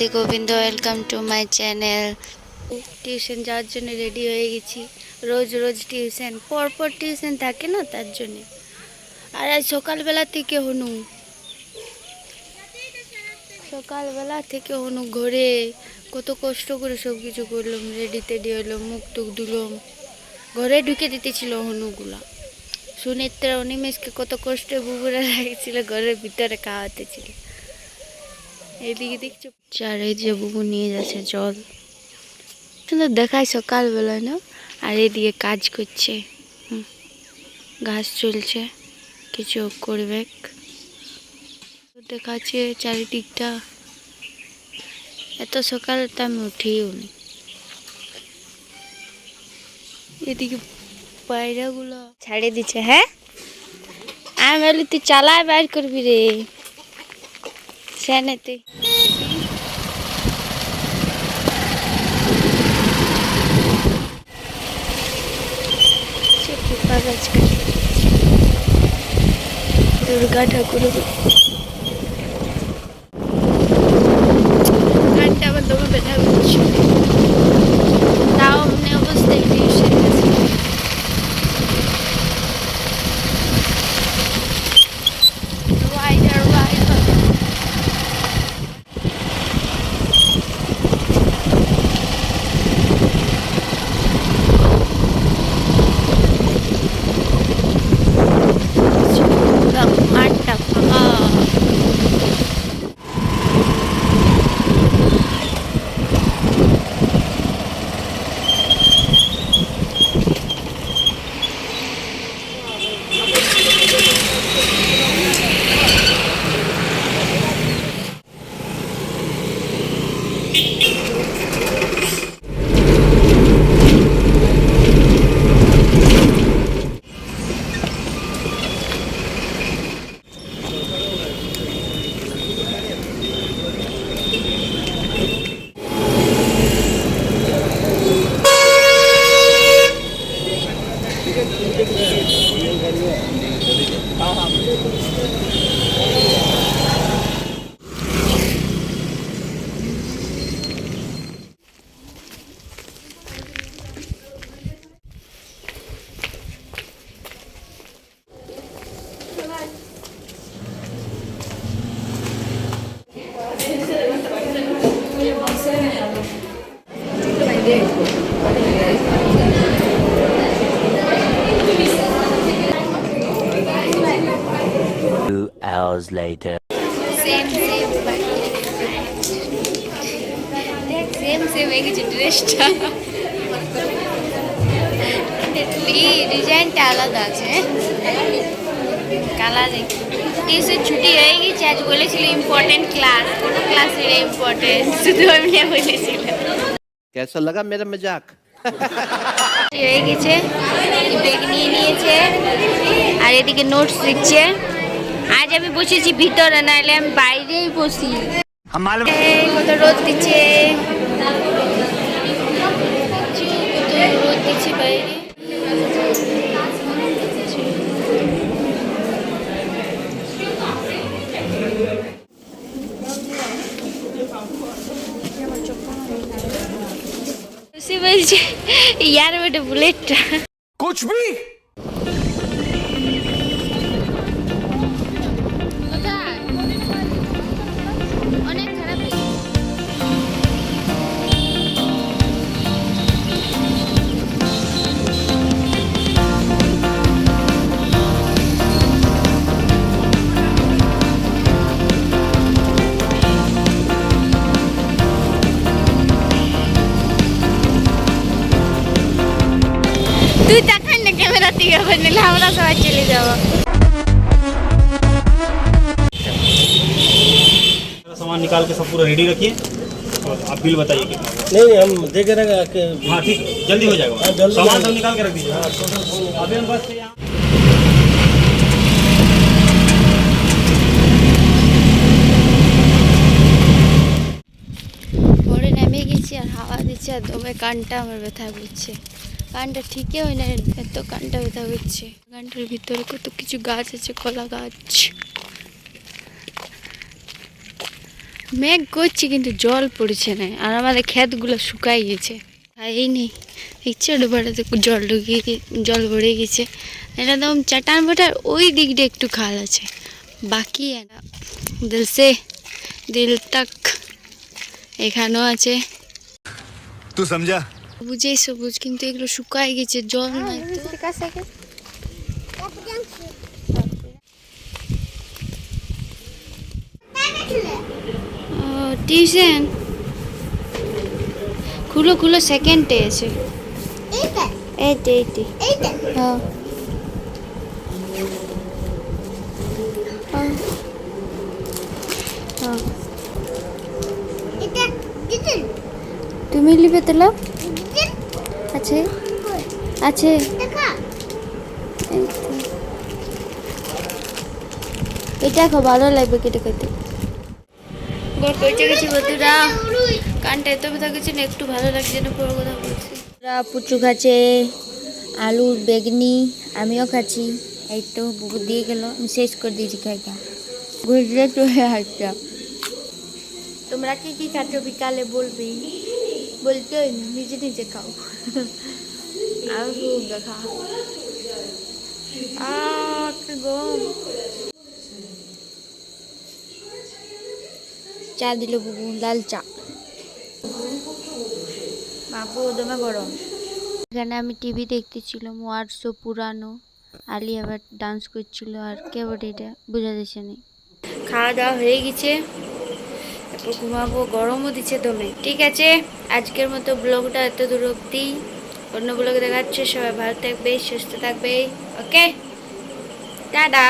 Radhe Govinda, welcome to my channel. Tuition যাওয়ার জন্য ready হয়ে গেছি। রোজ রোজ টিউশন, পরপর টিউশন থাকে না, তার জন্যে। আর আজ সকালবেলা থেকে হনু ঘরে কত কষ্ট করে সব কিছু করলাম, রেডি টেডি হলাম, মুখ টুক ধুলাম, ঘরে ঢুকে দিতেছিল হনুগুলা। সুনেত্রা অনিমেষকে কত কষ্টে বুবুরা লাগছিল, ঘরের ভিতরে খাওয়াতেছিল। এদিকে দেখছো চার, এই যে বুবু নিয়ে যাচ্ছে জল, সুন্দর দেখায় সকালবেলায় না। আর এদিকে কাজ করছে, ঘাস চলছে, কিছু করবে, দেখাচ্ছে চারিদিকটা। এত সকালে তো আমি উঠিও নি। এদিকে পায়রাগুলো ছাড়িয়ে দিচ্ছে। হ্যাঁ, আমি বলি তুই চালায় বাইর করবি রে সেনেতে। দুর্গা ঠাকুর গানটা আমার দমে ব্যথা করছে, তাও মনে অবস্থায় টিউশন গেছে। মাঠটা ফাঁকা। Hours later. Same হয়ে গেছে ড্রেসটা, ডিজাইনটা আলাদা আছে, কালার। টিউশন ছুটি হয়ে গেছে, আজ বলেছিল ইম্পর্টেন্ট ক্লাস, কোনো ক্লাসের ইম্পর্টেন্ট, শুধু এমনি বলেছিল। कैसा लगा मेरा मजाक? হয়ে গেছে, ব্যাগ নিয়ে নিয়েছে, আর এদিকে নোটস দিচ্ছে। আজ আমি বসেছি ভিতরে, নাহলে আমি বাইরেই বসি। কত রোদ দিচ্ছে, রোদ দিচ্ছে বাইরে। বলছে ইয়ার বেটা বুলেটটা कुछ भी অনেক খারাপ। তুই তাকান না ক্যামেরা থেকে, নিলে আমরা সবাই চলে যাবো। सामान निकाल के सब पूरा रेडी रखिए और आप बिल बताइए कितना। नहीं हम देख रहे हैं कि हाँ ठीक, जल्दी हो जाएगा। जल्दी सामान हो सब निकाल के रख दीजिए। अभी हम बस से यहाँ পরে নেমে গেছি, আর হাওয়া দিচ্ছে, আর দমে কানটা আমার ব্যথা করছে। কানটা ঠিকই হয় না, এত কানটা ব্যথা করছে। কানটার ভিতরে কত কিছু গাছ আছে, কলা গাছ। মেঘ করছে কিন্তু জল পড়ছে না, আর আমাদের ক্ষেতগুলো শুকাই গেছে। এই নেই ইচ্ছে ডোবাটাতে জল ভরে গেছে। এটা একদম চাটান বাটার ওই দিকটা একটু খাল আছে, বাকি দিল সে দিল তক এখানেও আছে। तू समझा? সবুজেই সবুজ, কিন্তু এগুলো শুকাই গেছে, জল নাই তো। টিউশন খুলো খুলো, সেকেন্ডে আছে। এইটা হ্যাঁ হ্যাঁ। তুমি লিবে তো লাও আছে আছে। এই তো। এটা খুব ভালো লাগবে কেটে কেটে। গোল পৌঁছে গেছি বন্ধুরা, কানটা এত ব্যথা গেছে না, একটু ভালো লাগছে না, পুরো কথা বলছি। পুচু খাচ্ছে আলু বেগনি, আমিও খাচ্ছি। এই তো বুবু দিয়ে গেল, আমি শেষ করে দিয়েছি খাইটা, ঘুরলে চলে আসছা। তোমরা কি কি খাচ্ছ বিকালে বলবি, বলতে হয় না, নিজে নিজে খাও। আর খুব দেখা গম চা দিল বুবু, লাল চা। বাবু দমে গরম। এখানে আমি টিভি দেখতেছিলাম, ওয়ার্ডসও পুরানো, আলি আবার ডান্স করছিল, আর কে বটে এটা বোঝা যাচ্ছে না। খাওয়া দাওয়া হয়ে গেছে, তারপর ঘুমাবো, গরমও দিচ্ছে দমে। ঠিক আছে, আজকের মতো ব্লগটা এত দূর অব্দি, অন্য ব্লগে দেখাচ্ছে। সবাই ভালো থাকবে, সুস্থ থাকবে, ওকে, টাটা।